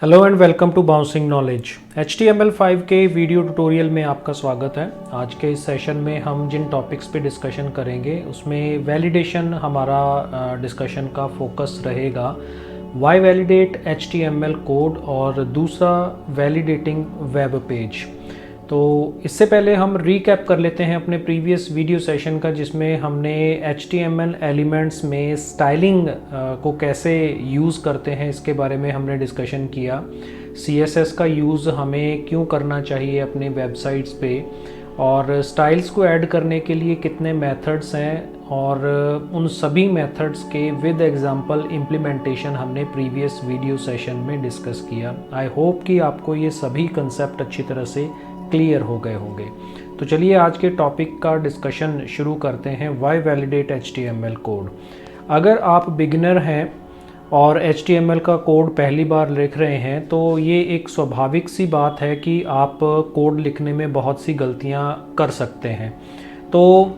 Hello and welcome to bouncing knowledge. HTML5 के video tutorial में आपका स्वागत है। आज के इस सेशन में हम जिन टॉपिक्स पे डिस्कशन करेंगे उसमें वैलिडेशन हमारा डिस्कशन का फोकस रहेगा। वाई वैलिडेट HTML कोड और दूसरा वैलिडेटिंग वेब पेज। तो इससे पहले हम रीकैप कर लेते हैं अपने प्रीवियस वीडियो सेशन का, जिसमें हमने HTML एलिमेंट्स में स्टाइलिंग को कैसे यूज़ करते हैं इसके बारे में हमने डिस्कशन किया। CSS का यूज़ हमें क्यों करना चाहिए अपने वेबसाइट्स पे, और स्टाइल्स को ऐड करने के लिए कितने मेथड्स हैं, और उन सभी मेथड्स के विद एग्जांपल इम्प्लीमेंटेशन हमने प्रीवियस वीडियो सेशन में डिस्कस किया। आई होप कि आपको ये सभी कंसेप्ट अच्छी तरह से क्लियर हो गए होंगे। तो चलिए आज के टॉपिक का डिस्कशन शुरू करते हैं। Why validate HTML code. अगर आप बिगिनर हैं और HTML का कोड पहली बार लिख रहे हैं तो ये एक स्वाभाविक सी बात है कि आप कोड लिखने में बहुत सी गलतियां कर सकते हैं। तो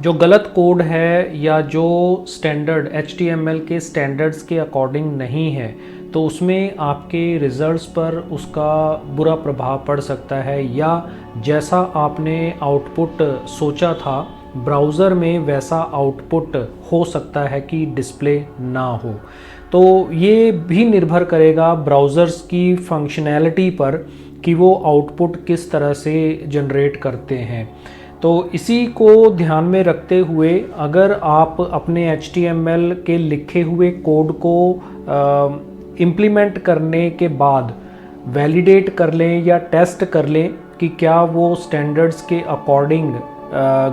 जो गलत कोड है या जो स्टैंडर्ड HTML के स्टैंडर्ड्स के अकॉर्डिंग नहीं है तो उसमें आपके रिजल्ट्स पर उसका बुरा प्रभाव पड़ सकता है, या जैसा आपने आउटपुट सोचा था ब्राउज़र में वैसा आउटपुट हो सकता है कि डिस्प्ले ना हो। तो ये भी निर्भर करेगा ब्राउज़र्स की फंक्शनैलिटी पर कि वो आउटपुट किस तरह से जनरेट करते हैं। तो इसी को ध्यान में रखते हुए अगर आप अपने HTML के लिखे हुए कोड को इम्प्लीमेंट करने के बाद वैलिडेट कर लें या टेस्ट कर लें कि क्या वो स्टैंडर्ड्स के अकॉर्डिंग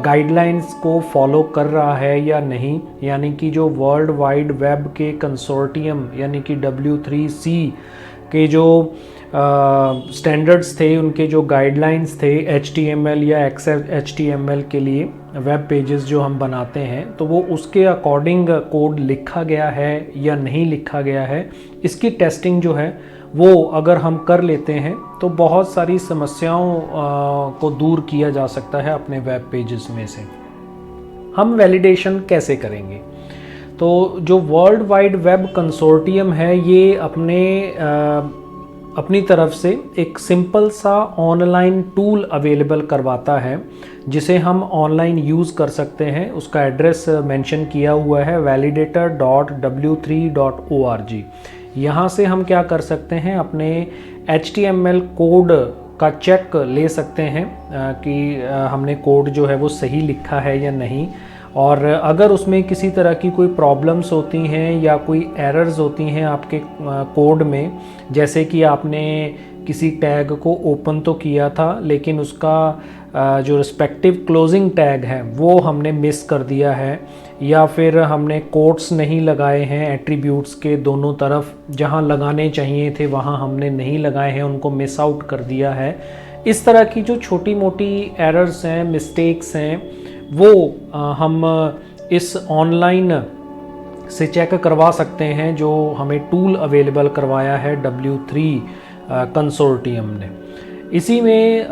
गाइडलाइंस को फॉलो कर रहा है या नहीं, यानी कि जो वर्ल्ड वाइड वेब के कंसोर्टियम यानी कि W3C के जो स्टैंडर्ड्स थे, उनके जो गाइडलाइंस थे HTML या XHTML के लिए वेब पेजेस जो हम बनाते हैं, तो वो उसके अकॉर्डिंग कोड लिखा गया है या नहीं लिखा गया है, इसकी टेस्टिंग जो है वो अगर हम कर लेते हैं तो बहुत सारी समस्याओं को दूर किया जा सकता है अपने वेब पेजेस में से। हम वैलिडेशन कैसे करेंगे? तो जो वर्ल्ड वाइड वेब कंसोर्टियम है ये अपनी तरफ से एक सिंपल सा ऑनलाइन टूल अवेलेबल करवाता है जिसे हम ऑनलाइन यूज़ कर सकते हैं। उसका एड्रेस मेंशन किया हुआ है validator.w3.org। यहाँ से हम क्या कर सकते हैं, अपने HTML कोड का चेक ले सकते हैं कि हमने कोड जो है वो सही लिखा है या नहीं, और अगर उसमें किसी तरह की कोई प्रॉब्लम्स होती हैं या कोई एरर्स होती हैं आपके कोड में, जैसे कि आपने किसी टैग को ओपन तो किया था लेकिन उसका जो रिस्पेक्टिव क्लोजिंग टैग है वो हमने मिस कर दिया है, या फिर हमने कोट्स नहीं लगाए हैं एट्रीब्यूट्स के दोनों तरफ, जहां लगाने चाहिए थे वहां हमने नहीं लगाए हैं, उनको मिस आउट कर दिया है। इस तरह की जो छोटी मोटी एरर्स हैं, मिस्टेक्स हैं, वो हम इस ऑनलाइन से चेक करवा सकते हैं जो हमें टूल अवेलेबल करवाया है W3 कंसोर्टियम ने। इसी में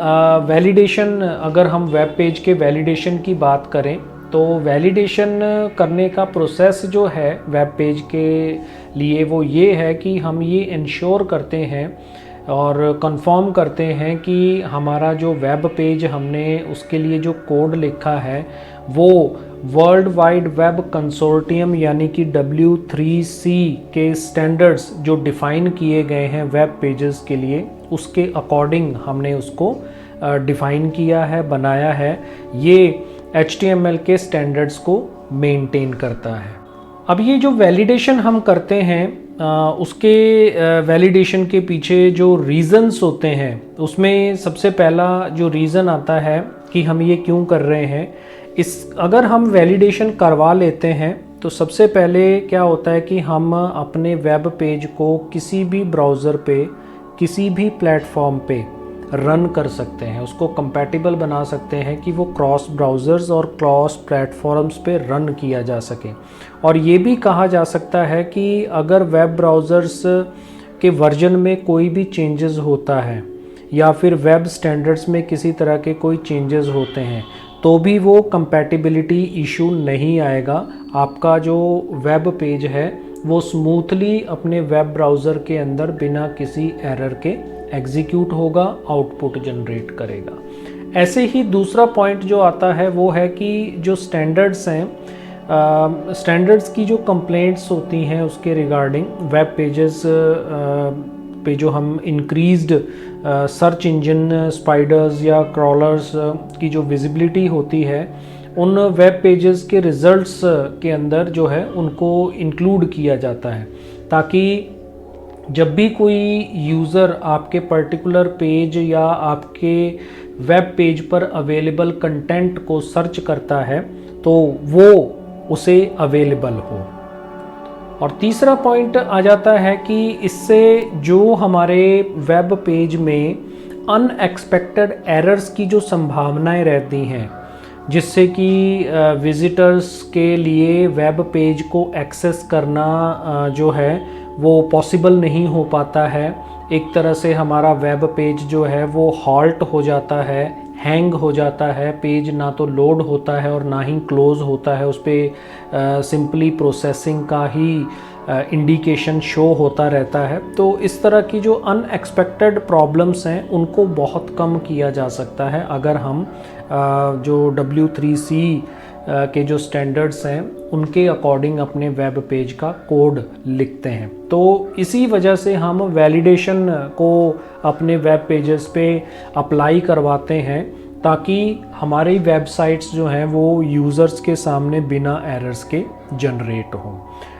वैलिडेशन, अगर हम वेब पेज के वैलिडेशन की बात करें तो वैलिडेशन करने का प्रोसेस जो है वेब पेज के लिए वो ये है कि हम ये इंश्योर करते हैं और कंफर्म करते हैं कि हमारा जो वेब पेज हमने उसके लिए जो कोड लिखा है वो वर्ल्ड वाइड वेब कंसोर्टियम यानी कि W3C के स्टैंडर्ड्स जो डिफ़ाइन किए गए हैं वेब पेजेस के लिए, उसके अकॉर्डिंग हमने उसको डिफ़ाइन किया है, बनाया है। ये HTML के स्टैंडर्ड्स को मेंटेन करता है। अब ये जो वैलिडेशन हम करते हैं उसके वैलिडेशन के पीछे जो रीज़न्स होते हैं उसमें सबसे पहला जो रीज़न आता है कि हम ये क्यों कर रहे हैं। अगर हम वैलिडेशन करवा लेते हैं तो सबसे पहले क्या होता है कि हम अपने वेब पेज को किसी भी ब्राउज़र पे, किसी भी प्लेटफॉर्म पे रन कर सकते हैं, उसको कंपैटिबल बना सकते हैं कि वो क्रॉस ब्राउज़र्स और क्रॉस प्लेटफॉर्म्स पे रन किया जा सके। और ये भी कहा जा सकता है कि अगर वेब ब्राउज़र्स के वर्जन में कोई भी चेंजेस होता है या फिर वेब स्टैंडर्ड्स में किसी तरह के कोई चेंजेस होते हैं तो भी वो कंपैटिबिलिटी इशू नहीं आएगा। आपका जो वेब पेज है वो स्मूथली अपने वेब ब्राउज़र के अंदर बिना किसी एरर के एग्जीक्यूट होगा, आउटपुट जनरेट करेगा। ऐसे ही दूसरा पॉइंट जो आता है वो है कि जो स्टैंडर्ड्स हैं, स्टैंडर्ड्स की जो कंप्लेंट्स होती हैं उसके रिगार्डिंग वेब पेजेस पे जो हम इंक्रीज्ड सर्च इंजन स्पाइडर्स या क्रॉलर्स की जो विजिबिलिटी होती है उन वेब पेजेस के रिजल्ट्स के अंदर जो है उनको इंक्लूड किया जाता है, ताकि जब भी कोई यूज़र आपके पर्टिकुलर पेज या आपके वेब पेज पर अवेलेबल कंटेंट को सर्च करता है तो वो उसे अवेलेबल हो। और तीसरा पॉइंट आ जाता है कि इससे जो हमारे वेब पेज में अनएक्सपेक्टेड एरर्स की जो संभावनाएं रहती हैं, जिससे कि विजिटर्स के लिए वेब पेज को एक्सेस करना जो है वो पॉसिबल नहीं हो पाता है। एक तरह से हमारा वेब पेज जो है वो हॉल्ट हो जाता है, हैंग हो जाता है, पेज ना तो लोड होता है और ना ही क्लोज़ होता है, उस पर सिंपली प्रोसेसिंग का ही इंडिकेशन शो होता रहता है। तो इस तरह की जो अनएक्सपेक्टेड प्रॉब्लम्स हैं उनको बहुत कम किया जा सकता है अगर हम जो W3C के जो स्टैंडर्ड्स हैं उनके अकॉर्डिंग अपने वेब पेज का कोड लिखते हैं। तो इसी वजह से हम वैलिडेशन को अपने वेब पेजेस पे अप्लाई करवाते हैं, ताकि हमारी वेबसाइट्स जो हैं वो यूज़र्स के सामने बिना एरर्स के जनरेट हों।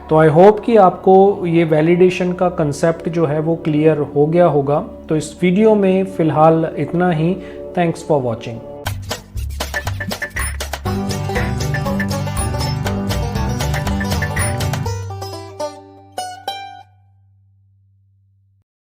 तो आई होप कि आपको ये वैलिडेशन का कंसेप्ट जो है वो क्लियर हो गया होगा। तो इस वीडियो में फ़िलहाल इतना ही। Thanks for watching.